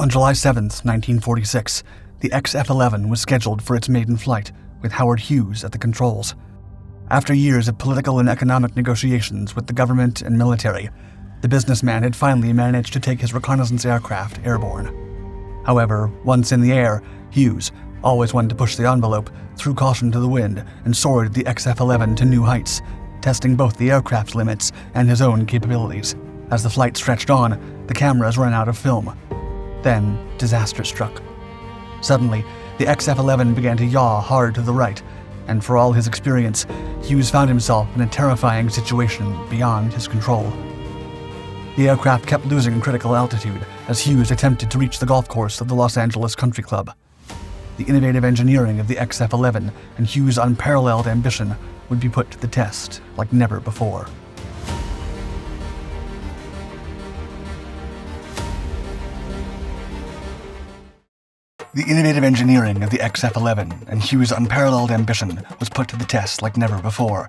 On July 7, 1946, the XF-11 was scheduled for its maiden flight, with Howard Hughes at the controls. After years of political and economic negotiations with the government and military, the businessman had finally managed to take his reconnaissance aircraft airborne. However, once in the air, Hughes, always one to push the envelope, threw caution to the wind and soared the XF-11 to new heights, testing both the aircraft's limits and his own capabilities. As the flight stretched on, the cameras ran out of film. Then, disaster struck. Suddenly, the XF-11 began to yaw hard to the right, and for all his experience, Hughes found himself in a terrifying situation beyond his control. The aircraft kept losing critical altitude as Hughes attempted to reach the golf course of the Los Angeles Country Club. The innovative engineering of the XF-11 and Hughes' unparalleled ambition would be put to the test like never before. The innovative engineering of the XF-11 and Hughes' unparalleled ambition was put to the test like never before,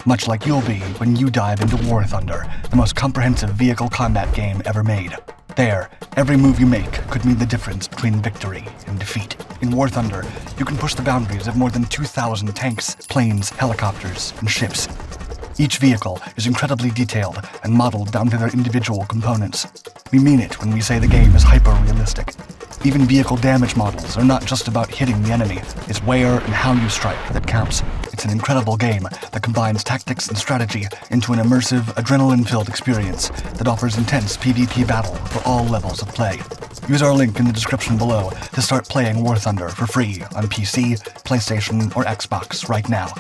much like you'll be when you dive into War Thunder, the most comprehensive vehicle combat game ever made. There, every move you make could mean the difference between victory and defeat. In War Thunder, you can push the boundaries of more than 2,000 tanks, planes, helicopters, and ships. Each vehicle is incredibly detailed and modeled down to their individual components. We mean it when we say the game is hyper-realistic. Even vehicle damage models are not just about hitting the enemy, it's where and how you strike that counts. It's an incredible game that combines tactics and strategy into an immersive, adrenaline-filled experience that offers intense PvP battle for all levels of play. Use our link in the description below to start playing War Thunder for free on PC, PlayStation, or Xbox right now.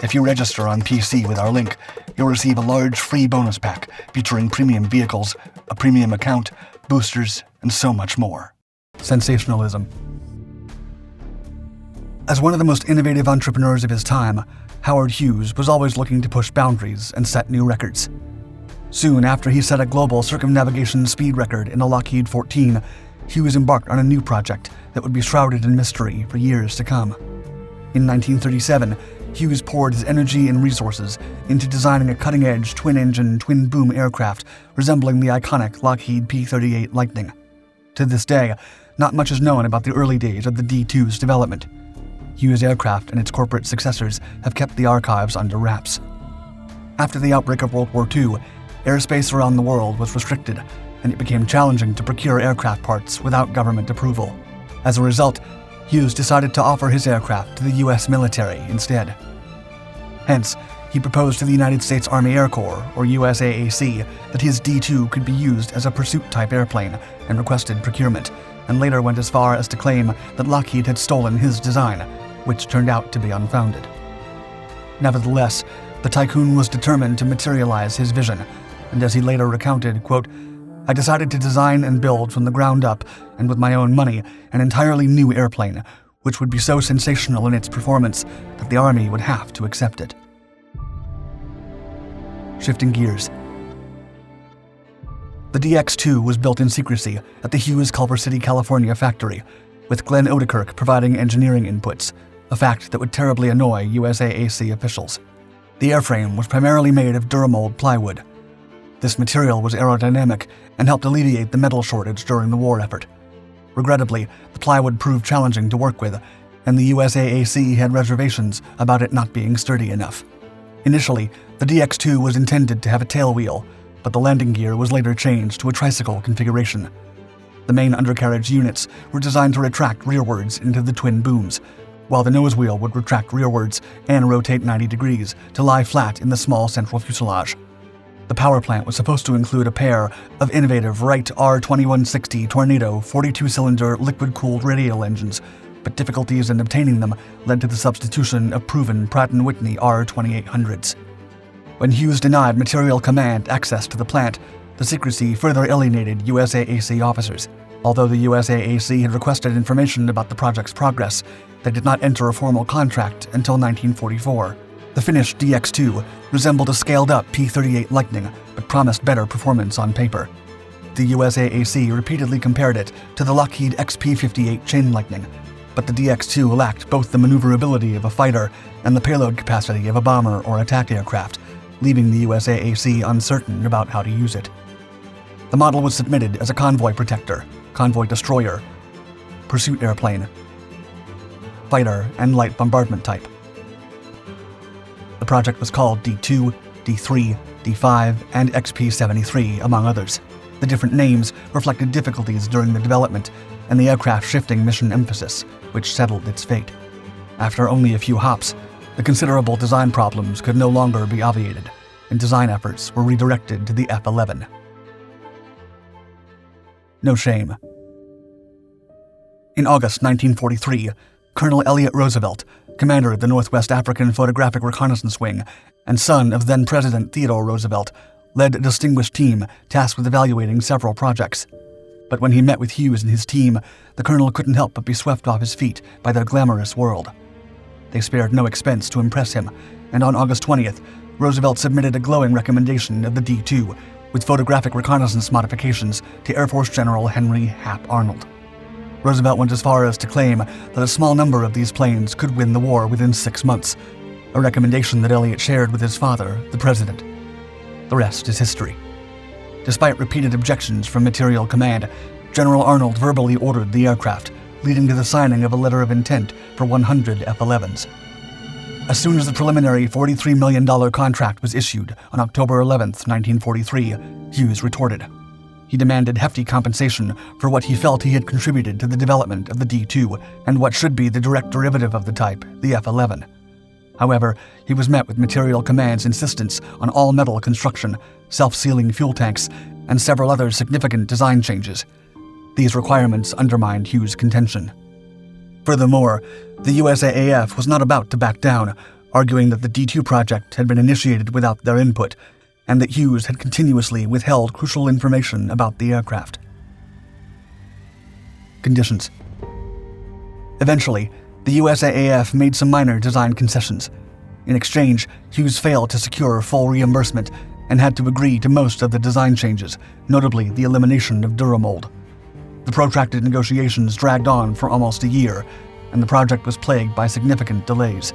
If you register on PC with our link, you'll receive a large free bonus pack featuring premium vehicles, a premium account, boosters, and so much more. Sensationalism. As one of the most innovative entrepreneurs of his time, Howard Hughes was always looking to push boundaries and set new records. Soon after he set a global circumnavigation speed record in a Lockheed 14, Hughes embarked on a new project that would be shrouded in mystery for years to come. In 1937, Hughes poured his energy and resources into designing a cutting-edge twin-engine, twin-boom aircraft resembling the iconic Lockheed P-38 Lightning. To this day, not much is known about the early days of the D-2's development. Hughes Aircraft and its corporate successors have kept the archives under wraps. After the outbreak of World War II, airspace around the world was restricted, and it became challenging to procure aircraft parts without government approval. As a result, Hughes decided to offer his aircraft to the U.S. military instead. Hence, he proposed to the United States Army Air Corps, or USAAC, that his D-2 could be used as a pursuit-type airplane and requested procurement, and later went as far as to claim that Lockheed had stolen his design, which turned out to be unfounded. Nevertheless, the tycoon was determined to materialize his vision, and as he later recounted, quote, "I decided to design and build from the ground up, and with my own money, an entirely new airplane, which would be so sensational in its performance that the Army would have to accept it." Shifting gears. The DX-2 was built in secrecy at the Hughes Culver City, California factory, with Glenn Odekirk providing engineering inputs, a fact that would terribly annoy USAAC officials. The airframe was primarily made of Duramold plywood. This material was aerodynamic and helped alleviate the metal shortage during the war effort. Regrettably, the plywood proved challenging to work with, and the USAAC had reservations about it not being sturdy enough. Initially, the DX-2 was intended to have a tailwheel, but the landing gear was later changed to a tricycle configuration. The main undercarriage units were designed to retract rearwards into the twin booms, while the nose wheel would retract rearwards and rotate 90 degrees to lie flat in the small central fuselage. The power plant was supposed to include a pair of innovative Wright R2160 Tornado 42-cylinder liquid-cooled radial engines, but difficulties in obtaining them led to the substitution of proven Pratt & Whitney R2800s. When Hughes denied Material Command access to the plant, the secrecy further alienated USAAC officers. Although the USAAC had requested information about the project's progress, they did not enter a formal contract until 1944. The finished DX-2 resembled a scaled-up P-38 Lightning, but promised better performance on paper. The USAAC repeatedly compared it to the Lockheed XP-58 Chain Lightning, but the DX-2 lacked both the maneuverability of a fighter and the payload capacity of a bomber or attack aircraft, leaving the USAAC uncertain about how to use it. The model was submitted as a convoy protector, convoy destroyer, pursuit airplane, fighter, and light bombardment type. The project was called D2, D3, D5, and XP-73, among others. The different names reflected difficulties during the development and the aircraft shifting mission emphasis, which settled its fate. After only a few hops, the considerable design problems could no longer be obviated, and design efforts were redirected to the F-11. No shame. In August 1943, Colonel Elliott Roosevelt, commander of the Northwest African Photographic Reconnaissance Wing and son of then-President Theodore Roosevelt, led a distinguished team tasked with evaluating several projects. But when he met with Hughes and his team, the colonel couldn't help but be swept off his feet by their glamorous world. They spared no expense to impress him, and on August 20th, Roosevelt submitted a glowing recommendation of the D-2 with photographic reconnaissance modifications to Air Force General Henry Hap Arnold. Roosevelt went as far as to claim that a small number of these planes could win the war within 6 months, a recommendation that Elliott shared with his father, the president. The rest is history. Despite repeated objections from Material Command, General Arnold verbally ordered the aircraft, leading to the signing of a letter of intent for 100 F-11s. As soon as the preliminary $43 million contract was issued on October 11, 1943, Hughes retorted. He demanded hefty compensation for what he felt he had contributed to the development of the D-2 and what should be the direct derivative of the type, the F-11. However, he was met with Material Command's insistence on all-metal construction, self-sealing fuel tanks, and several other significant design changes. These requirements undermined Hughes' contention. Furthermore, the USAAF was not about to back down, arguing that the D-2 project had been initiated without their input, and that Hughes had continuously withheld crucial information about the aircraft. Conditions. Eventually, the USAAF made some minor design concessions. In exchange, Hughes failed to secure full reimbursement and had to agree to most of the design changes, notably the elimination of Duramold. The protracted negotiations dragged on for almost a year, and the project was plagued by significant delays.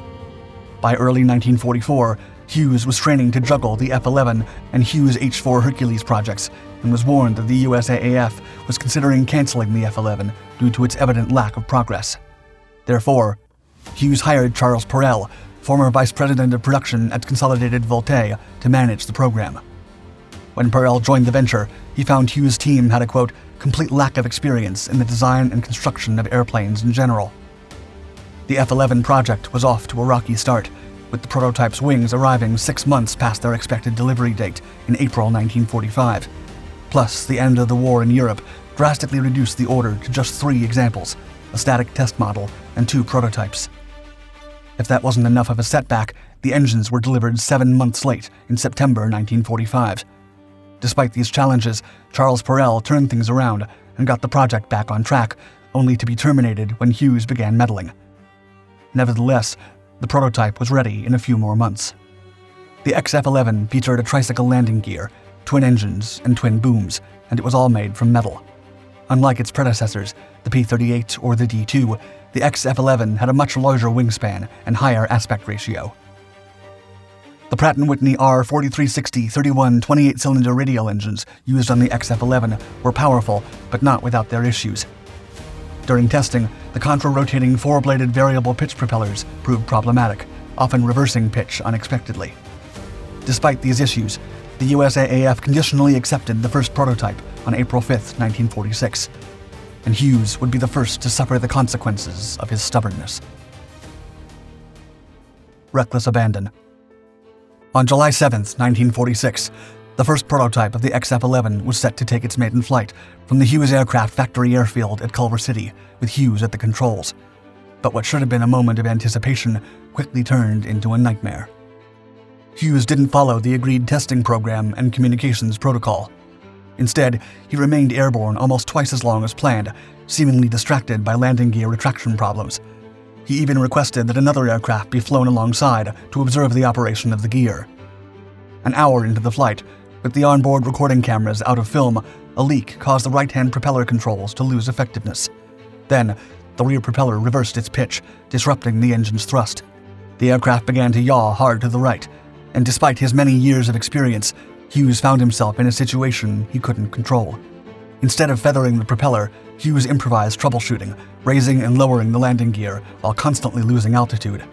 By early 1944, Hughes was training to juggle the F-11 and Hughes H-4 Hercules projects and was warned that the USAAF was considering canceling the F-11 due to its evident lack of progress. Therefore, Hughes hired Charles Perrell, former vice president of production at Consolidated Voltaire, to manage the program. When Perrell joined the venture, he found Hughes' team had a, quote, complete lack of experience in the design and construction of airplanes in general. The F-11 project was off to a rocky start, with the prototype's wings arriving 6 months past their expected delivery date in April 1945. Plus, the end of the war in Europe drastically reduced the order to just 3 examples, a static test model, and 2 prototypes. If that wasn't enough of a setback, the engines were delivered 7 months late in September 1945. Despite these challenges, Charles Perrell turned things around and got the project back on track, only to be terminated when Hughes began meddling. Nevertheless, the prototype was ready in a few more months. The XF-11 featured a tricycle landing gear, twin engines, and twin booms, and it was all made from metal. Unlike its predecessors, the P-38 or the D-2, the XF-11 had a much larger wingspan and higher aspect ratio. The Pratt & Whitney R4360 31 28-cylinder radial engines used on the XF-11 were powerful, but not without their issues. During testing, the contra-rotating 4-bladed variable pitch propellers proved problematic, often reversing pitch unexpectedly. Despite these issues, the USAAF conditionally accepted the first prototype on April 5, 1946, and Hughes would be the first to suffer the consequences of his stubbornness. Reckless abandon. On July 7, 1946, the first prototype of the XF-11 was set to take its maiden flight from the Hughes Aircraft Factory Airfield at Culver City, with Hughes at the controls. But what should have been a moment of anticipation quickly turned into a nightmare. Hughes didn't follow the agreed testing program and communications protocol. Instead, he remained airborne almost twice as long as planned, seemingly distracted by landing gear retraction problems. He even requested that another aircraft be flown alongside to observe the operation of the gear. An hour into the flight, with the onboard recording cameras out of film, a leak caused the right-hand propeller controls to lose effectiveness. Then, the rear propeller reversed its pitch, disrupting the engine's thrust. The aircraft began to yaw hard to the right, and despite his many years of experience, Hughes found himself in a situation he couldn't control. Instead of feathering the propeller, Hughes improvised troubleshooting, raising and lowering the landing gear while constantly losing altitude.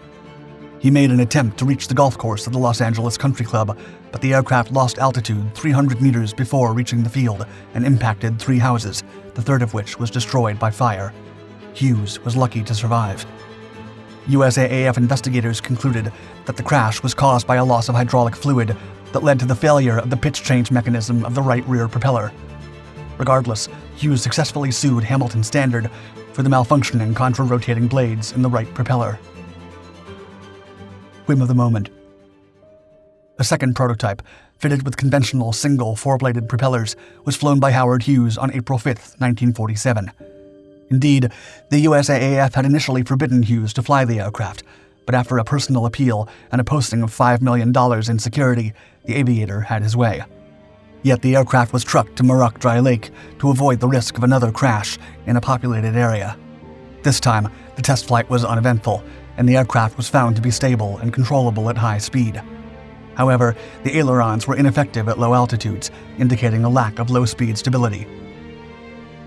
He made an attempt to reach the golf course of the Los Angeles Country Club, but the aircraft lost altitude 300 meters before reaching the field and impacted 3 houses, the third of which was destroyed by fire. Hughes was lucky to survive. USAAF investigators concluded that the crash was caused by a loss of hydraulic fluid that led to the failure of the pitch change mechanism of the right rear propeller. Regardless, Hughes successfully sued Hamilton Standard for the malfunctioning contra-rotating blades in the right propeller. Whim of the moment. A second prototype, fitted with conventional single 4-bladed propellers, was flown by Howard Hughes on April 5, 1947. Indeed, the USAAF had initially forbidden Hughes to fly the aircraft, but after a personal appeal and a posting of $5 million in security, the aviator had his way. Yet the aircraft was trucked to Muroc Dry Lake to avoid the risk of another crash in a populated area. This time, the test flight was uneventful, and the aircraft was found to be stable and controllable at high speed. However, the ailerons were ineffective at low altitudes, indicating a lack of low-speed stability.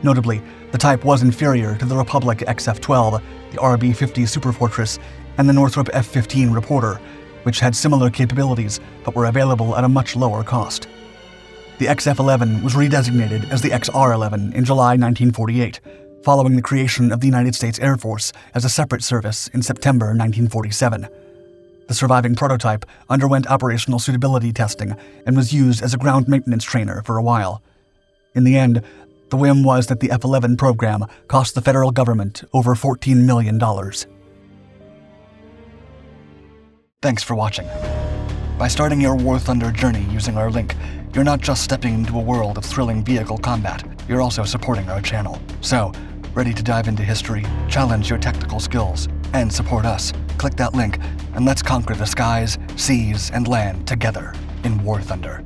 Notably, the type was inferior to the Republic XF-12, the RB-50 Superfortress, and the Northrop F-15 Reporter, which had similar capabilities but were available at a much lower cost. The XF-11 was redesignated as the XR-11 in July 1948, following the creation of the United States Air Force as a separate service in September 1947. The surviving prototype underwent operational suitability testing and was used as a ground maintenance trainer for a while. In the end, the whim was that the F-11 program cost the federal government over $14 million. Thanks for watching. By starting your War Thunder journey using our link, you're not just stepping into a world of thrilling vehicle combat, you're also supporting our channel. So, ready to dive into history, challenge your technical skills, and support us? Click that link, and let's conquer the skies, seas, and land together in War Thunder.